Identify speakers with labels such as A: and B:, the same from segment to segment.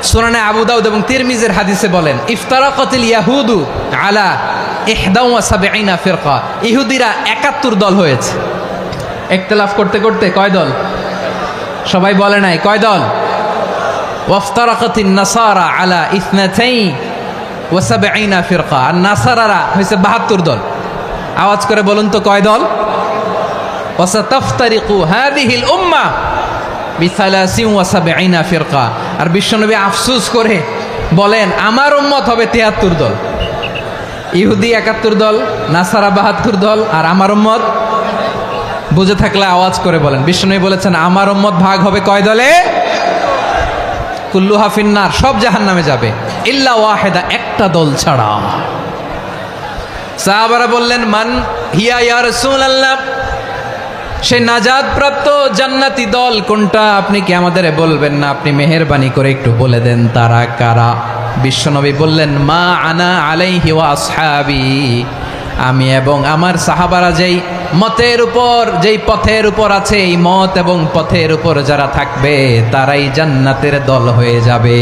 A: সুনানে আবু দাউদ এবং তিরমিজির হাদিসে বলেন, ইফতারাকাতিল ইয়াহুদু আলা 71 ফিরকা, ইহুদিরা 71 দল হয়েছে। ইখতিলাফ করতে করতে কয় দল? সবাই বলে নাই কয় দল? ওয়াফতারাকাতিন নাসারা আলা 72 ফিরকা, আর নাসারারা হয়েছে 72 দল। আওয়াজ করে বলুন তো কয় দল? ওয়াসাতাফতারিকু হাদিহিল উম্মাহ বি73 ফিরকা। আর বিশ্বনবী আফসোস করে বলেন, আমার উম্মত হবে 73 দল। ইহুদি 71 দল, নাসারা 72 দল, আর আমার উম্মত, বুঝে থাকলে আওয়াজ করে বলেন। বিশ্বনবী বলেছেন আমার উম্মত ভাগ হবে কয় দলে? কুল্লুহা ফিন্নার, সব জাহান্নামে যাবে, ইল্লা ওয়াহিদা, একটা দল ছাড়া। সাহাবারা বললেন, মান হিয়া ইয়া রাসূলুল্লাহ, সেই নাজাত প্রাপ্ত জান্নাতি দল কোনটা? আপনি কি আমাদের বলবেন না? আপনি মেহেরবানি করে একটু বলে দেন তারা কারা। বিশ্বনবী বললেন, মা আনা আলাইহি ওয়া আসহাবি, আমি এবং আমার সাহাবারা যেই মতের উপর, যেই পথের উপর আছে, এই মত এবং পথের উপর যারা থাকবে তারাই জান্নাতের দল হয়ে যাবে।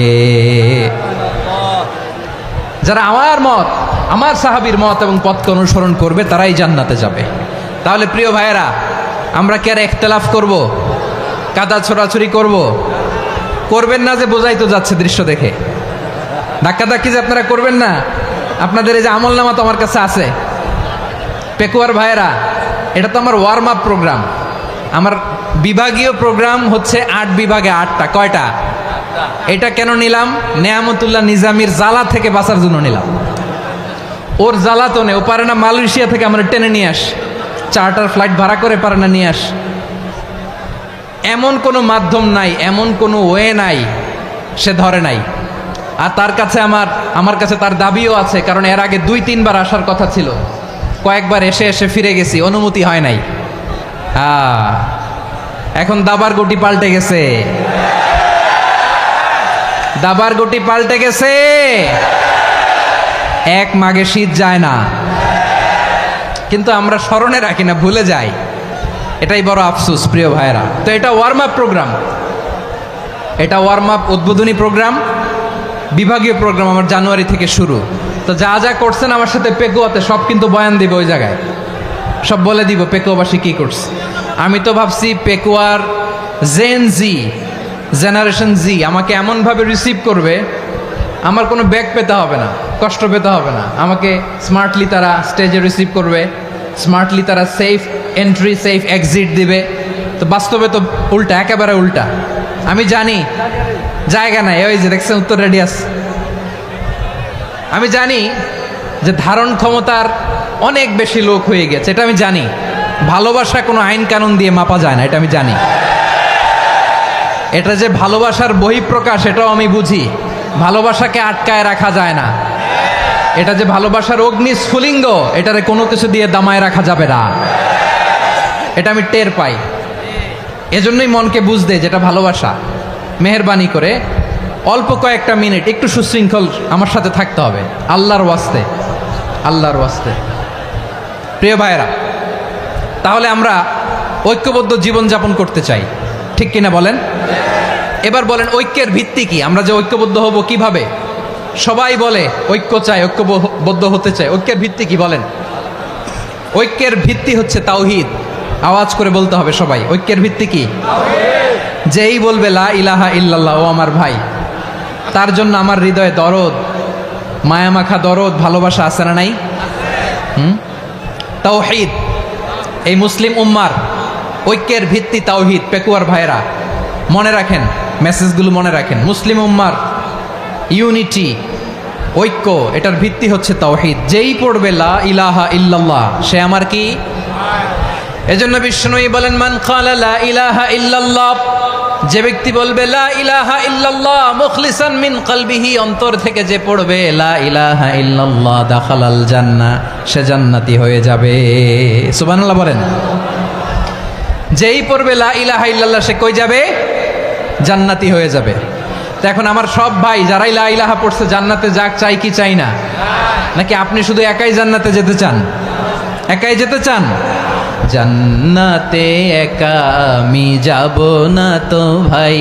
A: যারা আমার মত, আমার সাহাবীর মত এবং পথকে অনুসরণ করবে তারাই জান্নাতে যাবে। তাহলে প্রিয় ভাইয়েরা, আমরা কি আর ইখতিলাফ করব? কাদা ছোড়াছুরি করব? করবেন না যে বোঝাই তো যাচ্ছে দৃশ্য দেখে। ধাক্কাধাক্কি যে আপনারা করবেন না। আপনাদের এই যে আমলনামা তো আমার কাছে আছে। পেকুয়ার ভাইয়েরা, এটা তো আমার ওয়ার্ম আপ প্রোগ্রাম। আমার বিভাগীয় প্রোগ্রাম হচ্ছে 8 বিভাগে 8টা। কয়টা? এটা কেন নিলাম? নেয়ামতুল্লাহ নিজামীর জ্বালা থেকে বাঁচার জন্য নিলাম। ওর জ্বালা তো নেই, ও পারে না মালয়েশিয়া থেকে আমরা টেনে নিয়ে আস, চার্টার ফ্লাইট ভাড়া করে পারে না নিয়ে আস। এমন কোনো মাধ্যম নাই, এমন কোনো ওয়ে নাই, সে ধরে নাই। আর তার কাছে আমার কাছে তার দাবিও আছে, কারণ এর আগে 2-3 বার আসার কথা ছিল। কয়েকবার এসে এসে ফিরে গেছি, অনুমতি হয় নাই। এখন দাবার গুটি পাল্টে গেছে, দাবার গুটি পাল্টে গেছে। এক মাঘে শীত যায় না, কিন্তু আমরা স্মরণে রাখি না, ভুলে যাই। এটাই বড় আফসোস প্রিয় ভাইয়েরা। তো এটা ওয়ার্ম আপ প্রোগ্রাম, এটা ওয়ার্ম আপ উদ্বোধনী প্রোগ্রাম, বিভাগীয় প্রোগ্রাম আমার জানুয়ারি থেকে শুরু। তো যা যা করছেন আমার সাথে পেকুয়াতে সব কিন্তু বয়ান দিব, ওই জায়গায় সব বলে দিব পেকুয়াবাসী কি করছে। আমি তো ভাবছি পেকুয়ার জেনারেশন জি আমাকে এমনভাবে রিসিভ করবে, আমার কোনো ব্যাক পেতে হবে না, কষ্ট পেতে হবে না। আমাকে স্মার্টলি তারা স্টেজে রিসিভ করবে, স্মার্টলি তারা সেফ এন্ট্রি সেফ এক্সিট দিবে। তো বাস্তবে তো উল্টা, একেবারে উল্টা। আমি জানি জায়গা নাই, ওই যে দেখছেন উত্তর রেডিয়াস। আমি জানি যে ধারণ ক্ষমতার অনেক বেশি লোক হয়ে গেছে, এটা আমি জানি। ভালোবাসা কোনো আইন কানুন দিয়ে মাপা যায় না, এটা আমি জানি। এটা যে ভালোবাসার বহিঃপ্রকাশ, এটাও আমি বুঝি। ভালোবাসাকে আটকায় রাখা যায় না। এটা যে ভালোবাসার অগ্নিস্ফুলিঙ্গ, এটারে কোনো কিছু দিয়ে দামায় রাখা যাবে না, এটা আমি টের পাই। এজন্যই মনকে বুঝতে যেটা ভালোবাসা। মেহেরবানি করে অল্প কয়েকটা মিনিট একটু সুশৃঙ্খল আমার সাথে থাকতে হবে, আল্লাহর ওয়াস্তে, আল্লাহর ওয়াস্তে। প্রিয় ভাইয়েরা, তাহলে আমরা ঐক্যবদ্ধ জীবনযাপন করতে চাই, ঠিক কিনা বলেন? এবার বলেন ঐক্যের ভিত্তি কি? আমরা যে ঐক্যবদ্ধ হব কিভাবে? সবাই বলে ঐক্য চাই, ঐক্যবদ্ধ হতে চাই। ঐক্যের ভিত্তি কি বলেন? ঐক্যের ভিত্তি হচ্ছে তাওহীদ। আওয়াজ করে বলতে হবে সবাই, ঐক্যের ভিত্তি কি? যেই বলবে লা ইলাহা ইল্লাল্লাহ, ও আমার ভাই, তার জন্য আমার হৃদয়ে দরদ, মায়ামাখা দরদ, ভালোবাসা আছে না নাই? তাওহীদ, এই মুসলিম উম্মার ঐক্যের ভিত্তি তাওহীদ। পেকুয়ার ভাইরা মনে রাখেন, মেসেজগুলো মনে রাখেন। মুসলিম উম্মার ইউনিটি, ঐক্য, এটার ভিত্তি হচ্ছে তাওহীদ। যেই পড়বে লা ইলাহা ইল্লাল্লাহ, সে আমার কি? এজন্য বিষ্ণুই বলেন, মান ক্বালা লা ইলাহা ইল্লাল্লাহ, যে ব্যক্তি বলবে লা ইলাহা ইল্লাল্লাহ মুখলিসান মিন কলবিহি, অন্তর থেকে যে পড়বে লা ইলাহা ইল্লাল্লাহ, দাখালাল জান্নাহ, সে জান্নাতি হয়ে যাবে। সুবহানাল্লাহ বলেন। যেই পড়বে লা ইলাহা ইল্লাল্লাহ, সে কই যাবে? জান্নাতি হয়ে যাবে। তো এখন আমার সব ভাই যারাই লা ইলাহা পড়ছে জান্নাতে যাক, চাই কি চাই না? নাকি আপনি শুধু একাই জান্নাতে যেতে চান? একাই যেতে চান? জান্নাতে একা আমি যাব না তো ভাই,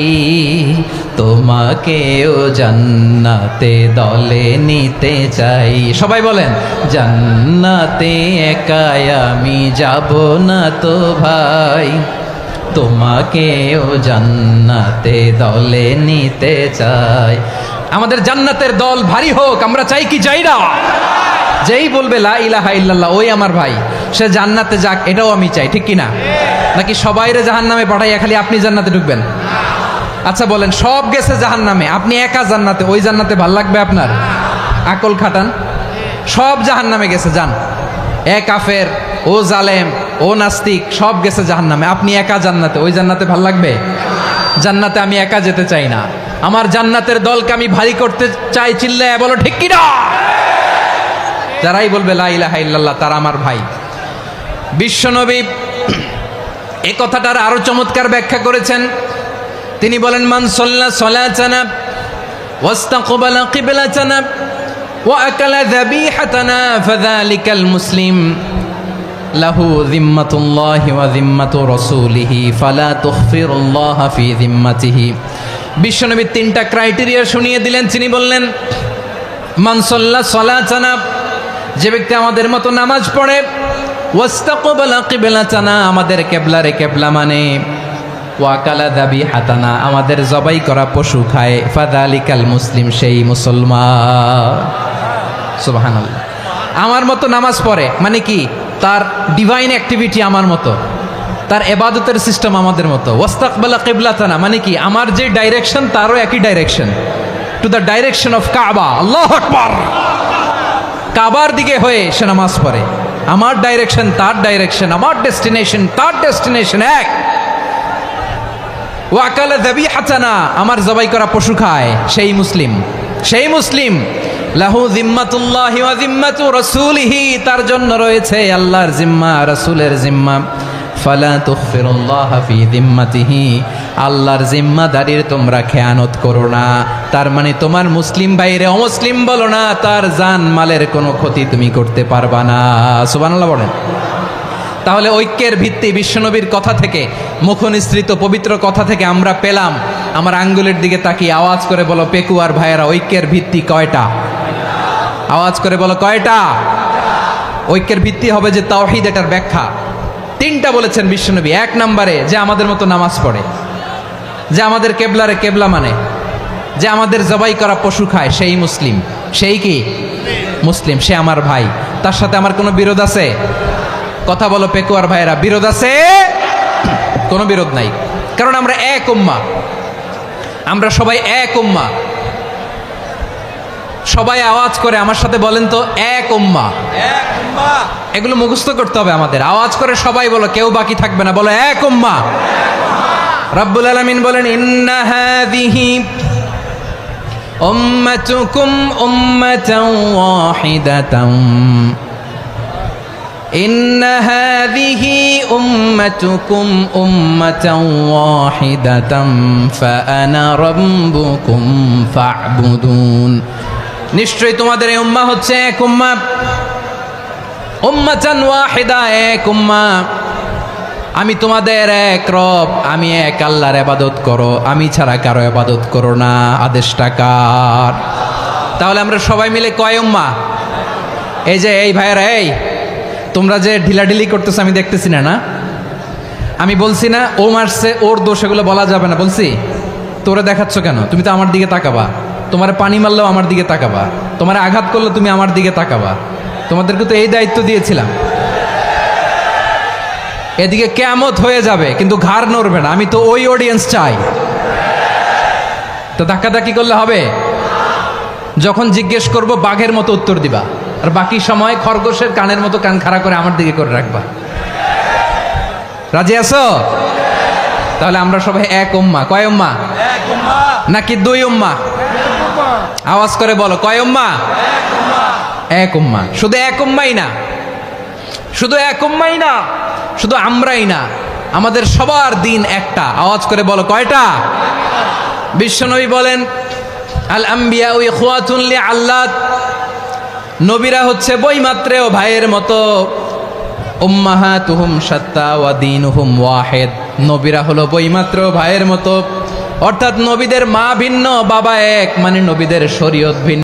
A: তোমাকেও জান্নাতে দলে নিতে চাই। সবাই বলেন, জান্নাতে একাই আমি যাব না তো ভাই, তোমাকেও জান্নাতে দলে নিতে চাই। আমাদের জান্নাতের দল ভারী হোক, আমরা চাই কি চাই না? যেই বলবে লা ইলাহা ইল্লাল্লাহ ওই আমার ভাই, সে জান্নাতে যাক, এটাও আমি চাই, ঠিক কি না? নাকি সবাইরে জাহান্নামে পাঠাইয়া খালি আপনি জান্নাতে ঢুকবেন? আচ্ছা বলেন, সব গেছে জাহান্নামে, আপনি একা জান্নাতে, ওই জান্নাতে ভাল লাগবে আপনার? আকল খাটান। সব জাহান্নামে গেছে, যান। এ কাফের, ও জালেম, ও নাস্তিক, সব গেছে জাহান্নামে, আপনি একা জান্নাতে, ওই জান্নাতে ভাল লাগবে? জান্নাতে আমি একা যেতে চাই না, আমার জান্নাতের দলকে আমি ভারী করতে চাই। চিল্লায় বলো ঠিক কি না? যারাই বলবে লা ইলাহা ইল্লাল্লাহ তারা আমার ভাই। বিশ্বনবী এই কথাটার আরো চমৎকার ব্যাখ্যা করেছেন। তিনি বলেন, মান সাল্লা সালাতানা ওয়াস্তাকবালা কিবলাতানা ওয়া আকালা যাবিহাতানা ফাযালিকাল মুসলিম লাহু যিম্মাতুল্লাহি ওয়া যিম্মাতু রাসূলিহি ফালা তুখফিরুল্লাহা ফি যিম্মাতিহি। বিশ্বনবী তিনটা ক্রাইটেরিয়া শুনিয়ে দিলেন। তিনি বললেন, মান সাল্লা সালাতানা, যে ব্যক্তি আমাদের মতো নামাজ পড়ে, ওয়াস্তাকবালা কিবলাতানা, আমাদের কিবলারে কিবলা মানে, ওয়াকালা যাবিহাতানা, আমাদের জবাই করা পশু খায়, ফাযালিকাল মুসলিম, সেই মুসলমান। সুবহানাল্লাহ। আমার মতো নামাজ পড়ে মানে কি? তার ডিভাইন অ্যাক্টিভিটি আমার মতো, তার ইবাদতের সিস্টেম আমাদের মতো। ওয়াস্তাকবালা কিবলাতানা মানে কি? আমার যে ডাইরেকশন তারও একই direction, to the direction of কাবা। আল্লাহু আকবার। কাবার দিকে হয়ে সে নামাজ পড়ে। আমার ডাইরেকশন তার ডাইরেকশন, আমার ডেস্টিনেশন তার ডেস্টিনেশন এক। ওয়াকালা যাবিহাতানা, আমার জবাই করা পশু খায়, সেই মুসলিম, সেই মুসলিম। লাহু যিম্মাতুল্লাহি ওয়া যিম্মাতু রাসূলিহি, তার জন্য রয়েছে আল্লাহর জিম্মা, রাসূলের জিম্মা। ফালা তুখফিরুল্লাহা ফি যিম্মাতিহি, আল্লাহর জিম্মাদারির তোমরা খেয়ানত করো না। তার মানে তোমার মুসলিম বাইরে অমুসলিম বলো না, তার জান মালের কোনো ক্ষতি তুমি করতে পারবা না। সুবহানাল্লাহ বলেন। তাহলে ঐক্যের ভিত্তি বিশ্বনবীর কথা থেকে, মুখনিসৃত পবিত্র কথা থেকে আমরা পেলাম। আমার আঙ্গুলের দিকে তাকিয়ে আওয়াজ করে বলো পেকুয়ার ভাইয়েরা, ঐক্যের ভিত্তি কয়টা? আওয়াজ করে বলো কয়টা? ঐক্যের ভিত্তি হবে যে তাওহীদ, এটার ব্যাখ্যা তিনটা বলেছেন বিশ্বনবী। এক নম্বরে, যে আমাদের মতো নামাজ পড়ে, যে আমাদের কেবলারে কেবলা মানে, যে আমাদের জবাই করা পশু খায়, সেই মুসলিম। সেই কি মুসলিম? সে আমার ভাই। তার সাথে আমার কোনো বিরোধ আছে? কথা বলো পেকুয়ার ভাইয়েরা, বিরোধ আছে? কোনো বিরোধ নাই, কারণ আমরা এক উম্মাহ, আমরা সবাই এক উম্মাহ। সবাই আওয়াজ করে আমার সাথে বলেন তো, এক উম্মাহ। এগুলো মুখস্থ করতে হবে আমাদের। আওয়াজ করে সবাই বলো, কেউ বাকি থাকবে না, বলো এক উম্মাহ। রব্বুল আলামিন বলেন, ইন্না হাযিহি উম্মাতুকুম উম্মাতান ওয়াহিদাতান, ইন্না হাযিহি উম্মাতুকুম উম্মাতান ওয়াহিদাতান ফাআনা রাব্বুকুম ফা'বুদুন। নিশ্চয়ই তোমাদের এই উম্মাহ হচ্ছে এক উম্মাহ, উম্মাতান ওয়াহিদা, এক উম্মাহ। আমি তোমাদের এক রব, আমি এক আল্লাহর ইবাদত করো, আমি ছাড়া কারো ইবাদত করো না। আদেশটা কার? তাহলে আমরা সবাই মিলে কয় উম্মাহ? এই যে এই ভাইয়েরা, এই তোমরা যে ঢিলাঢিলি করতেছো আমি দেখতেছি না, না আমি বলছি না ও মারছে ওর দোষ, এগুলো বলা যাবে না। বলছি তোরা দেখাচ্ছ কেন? তুমি তো আমার দিকে তাকাবা। তোমার পানি মারলেও আমার দিকে তাকাবা, তোমার আঘাত করলে তুমি আমার দিকে তাকাবা। তোমাদেরকে তো এই দায়িত্ব দিয়েছিলাম। এদিকে কিয়ামত হয়ে যাবে কিন্তু ঘাড় নড়বে না, আমি তো ওই অডিয়েন্স চাই। তো ধাক্কাধাক্কি করলে হবে? যখন জিজ্ঞেস করব বাঘের মতো উত্তর দিবা, আর বাকি সময় খরগোশের কানের মতো কান খাড়া করে আমার দিকে করে রাখবা। রাজি আছো? তাহলে আমরা সবাই এক উম্মাহ। কয় উম্মাহ? নাকি দুই উম্মাহ? আওয়াজ করে বলো, কয় উম্মাহ? এক উম্মাহ। শুধু এক উম্মাই না, শুধু এক উম্মাই না, শুধু আমরাই না, আমাদের সবার দিন একটা। আওয়াজ করে বলো কয়টা? বিশ্বনবী বলেন, আল আম্বিয়া ইখওয়াতুন লিআল্লাত, নবীরা হচ্ছে বইমাত্রেও ভাইয়ের মতো। উম্মাহাতুহুম শাত্তা ওয়া দীনুহুম ওয়াহিদ, নবীরা হলো বইমাত্রেও ভাইয়ের মতো, অর্থাৎ নবীদের মা ভিন্ন বাবা এক, মানে নবীদের শরীয়ত ভিন্ন।